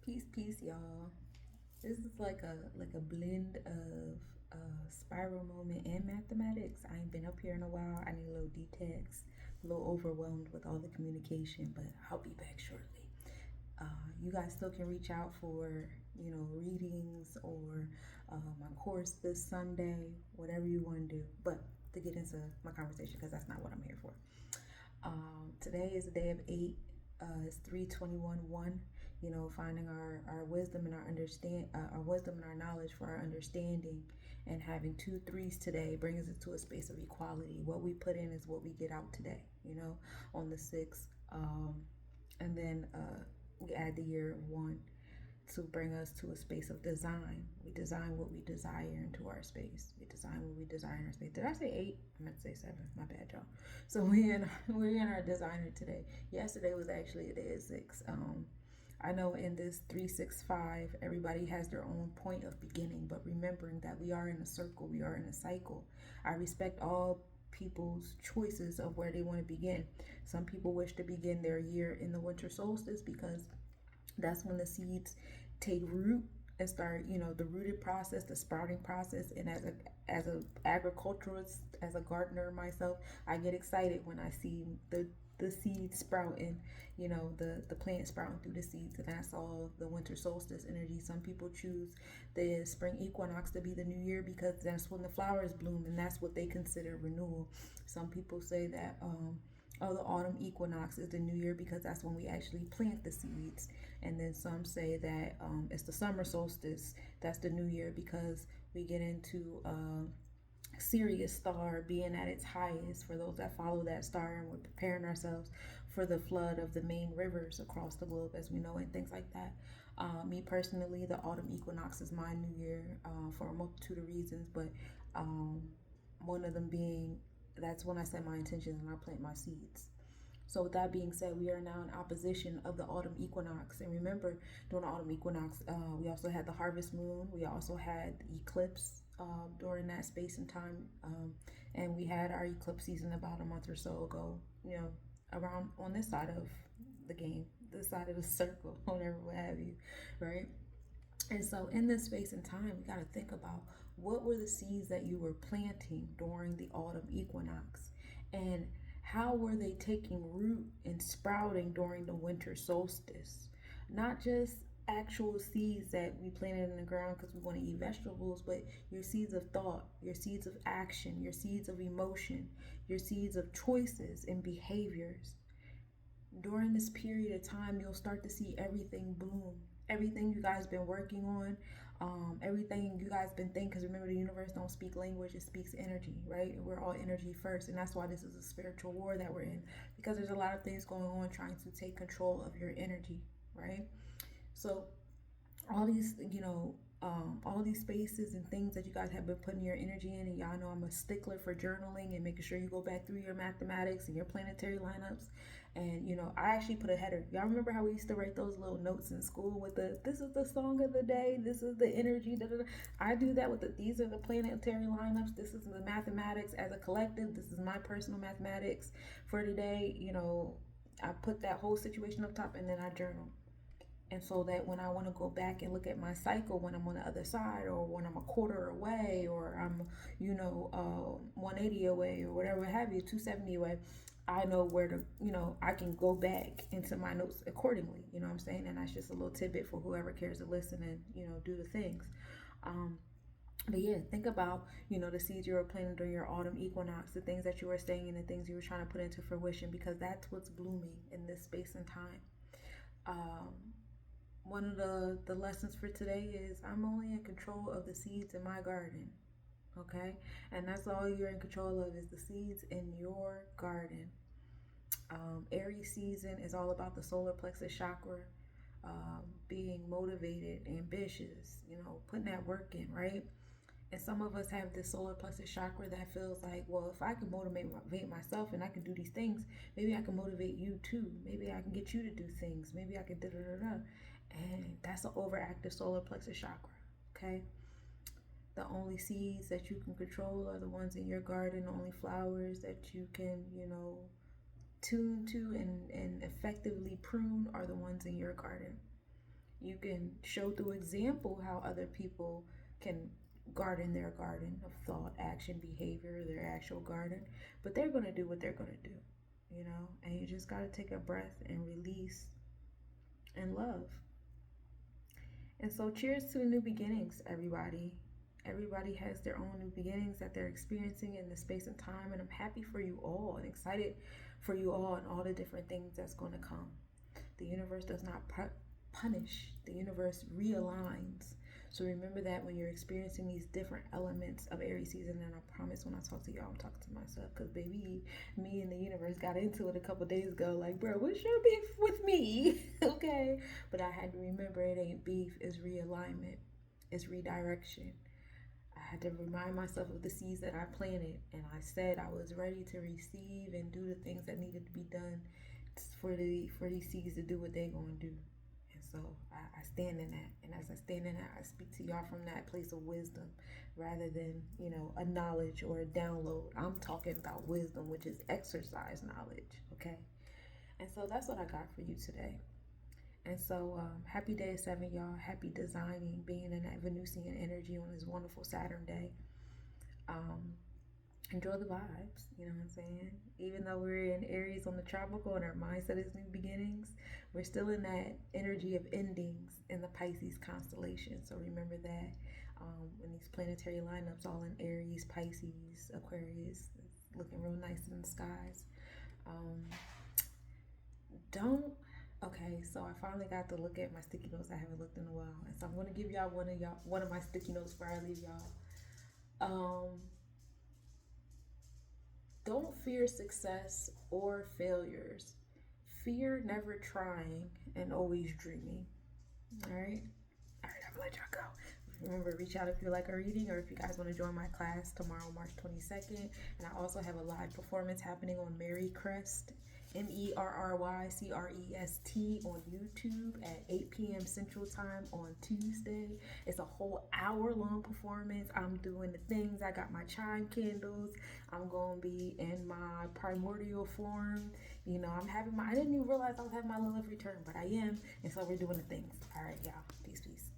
Peace, y'all. This is like a blend of spiral moment and mathematics. I ain't been up here in a while. I need a little detox, a little overwhelmed with all the communication, but I'll be back shortly. You guys still can reach out for readings or my course this Sunday, whatever you want to do. But to get into my conversation, because that's not what I'm here for. Today is the day of eight. It's 321:1. Finding our wisdom and our wisdom and our knowledge for our understanding, and having two threes today brings us to a space of equality. What we put in is what we get out today. On the sixth, and then we add the year one to bring us to a space of design. We design what we desire into our space. We design what we desire in our space. Did I say eight? I meant to say seven. My bad, y'all. So we're in our designer today. Yesterday was actually a day of six. I know in this 365, everybody has their own point of beginning, but remembering that we are in a circle, we are in a cycle. I respect all people's choices of where they want to begin. Some people wish to begin their year in the winter solstice because that's when the seeds take root and start, the rooted process, the sprouting process. And as a agriculturalist, as a gardener myself, I get excited when I see the seeds sprouting, the plant sprouting through the seeds. And that's all the winter solstice energy. Some people choose the spring equinox to be the new year because that's when the flowers bloom and that's what they consider renewal. Some people say that the autumn equinox is the new year because that's when we actually plant the seeds. And then some say that it's the summer solstice, that's the new year because we get into Sirius star being at its highest for those that follow that star, and we're preparing ourselves for the flood of the main rivers across the globe as we know it, and things like that. Me personally, the autumn equinox is my new year for a multitude of reasons, but one of them being that's when I set my intentions and I plant my seeds. So with that being said, we are now in opposition of the autumn equinox. And remember, during the autumn equinox, we also had the harvest moon. We also had the eclipse during that space and time. And we had our eclipse season about a month or so ago, around on this side of the game, this side of the circle, whatever, what have you, right? And so in this space and time, we got to think about what were the seeds that you were planting during the autumn equinox, and how were they taking root and sprouting during the winter solstice? Not just actual seeds that we planted in the ground because we want to eat vegetables, but your seeds of thought, your seeds of action, your seeds of emotion, your seeds of choices and behaviors. During this period of time, you'll start to see everything bloom. Everything you guys been working on, everything you guys been thinking. Because remember, the universe don't speak language; it speaks energy, right? And we're all energy first, and that's why this is a spiritual war that we're in. Because there's a lot of things going on trying to take control of your energy, right? So all these, all these spaces and things that you guys have been putting your energy in, and y'all know I'm a stickler for journaling and making sure you go back through your mathematics and your planetary lineups. And I actually put a header. Y'all remember how we used to write those little notes in school with this is the song of the day, this is the energy, da, da, da. I do that with these are the planetary lineups, this is the mathematics as a collective, this is my personal mathematics for today. I put that whole situation up top and then I journal. And so that when I want to go back and look at my cycle when I'm on the other side, or when I'm a quarter away, or I'm 180 away, or whatever have you, 270 away, I know where to, I can go back into my notes accordingly. You know what I'm saying? And that's just a little tidbit for whoever cares to listen and do the things. But yeah, think about, the seeds you were planting during your autumn equinox, the things that you were saying and the things you were trying to put into fruition, because that's what's blooming in this space and time. One of the lessons for today is I'm only in control of the seeds in my garden. Okay? And that's all you're in control of is the seeds in your garden. Aries season is all about the solar plexus chakra, being motivated, ambitious, putting that work in, right? And some of us have this solar plexus chakra that feels like, well, if I can motivate myself and I can do these things, maybe I can motivate you too. Maybe I can get you to do things. Maybe I can da da da da. And that's an overactive solar plexus chakra, okay? The only seeds that you can control are the ones in your garden. The only flowers that you can, tune to and effectively prune are the ones in your garden. You can show through example how other people can garden their garden of thought, action, behavior, their actual garden, but they're going to do what they're going to do, you know? And you just got to take a breath and release and love. And so, cheers to the new beginnings, everybody. Everybody has their own new beginnings that they're experiencing in the space and time, and I'm happy for you all and excited for you all and all the different things that's going to come. The universe does not punish, the universe realigns. So remember that when you're experiencing these different elements of Aries season, and I promise when I talk to y'all, I'm talking to myself, because baby, me and the universe got into it a couple days ago. Like, bro, what's your beef with me? Okay, but I had to remember it ain't beef, it's realignment, it's redirection. I had to remind myself of the seeds that I planted, and I said I was ready to receive and do the things that needed to be done for these seeds to do what they're gonna do. And so I stand in that, and as I stand in that, I speak to y'all from that place of wisdom, rather than a knowledge or a download. I'm talking about wisdom, which is exercise knowledge. Okay, and so that's what I got for you today. And so, happy day 7, y'all. Happy designing, being in that Venusian energy on this wonderful Saturn day. Um, Enjoy the vibes, you know what I'm saying? Even though we're in Aries on the tropical and our mindset is new beginnings, we're still in that energy of endings in the Pisces constellation. So remember that when these planetary lineups all in Aries, Pisces, Aquarius, it's looking real nice in the skies. Um, don't Okay, so I finally got to look at my sticky notes. I haven't looked in a while, and so I'm gonna give y'all one of my sticky notes before I leave y'all. Um, don't fear success or failures. Fear never trying and always dreaming. All right, I'm gonna let y'all go. Remember, reach out if you like a reading, or if you guys want to join my class tomorrow, March 22nd. And I also have a live performance happening on Mary Crest, MERRYCREST, on YouTube at 8 p.m. Central Time on Tuesday. It's a whole hour-long performance. I'm doing the things. I got my chime candles. I'm going to be in my primordial form. I didn't even realize I was having my love return, but I am. And so we're doing the things. All right, y'all. Peace, peace.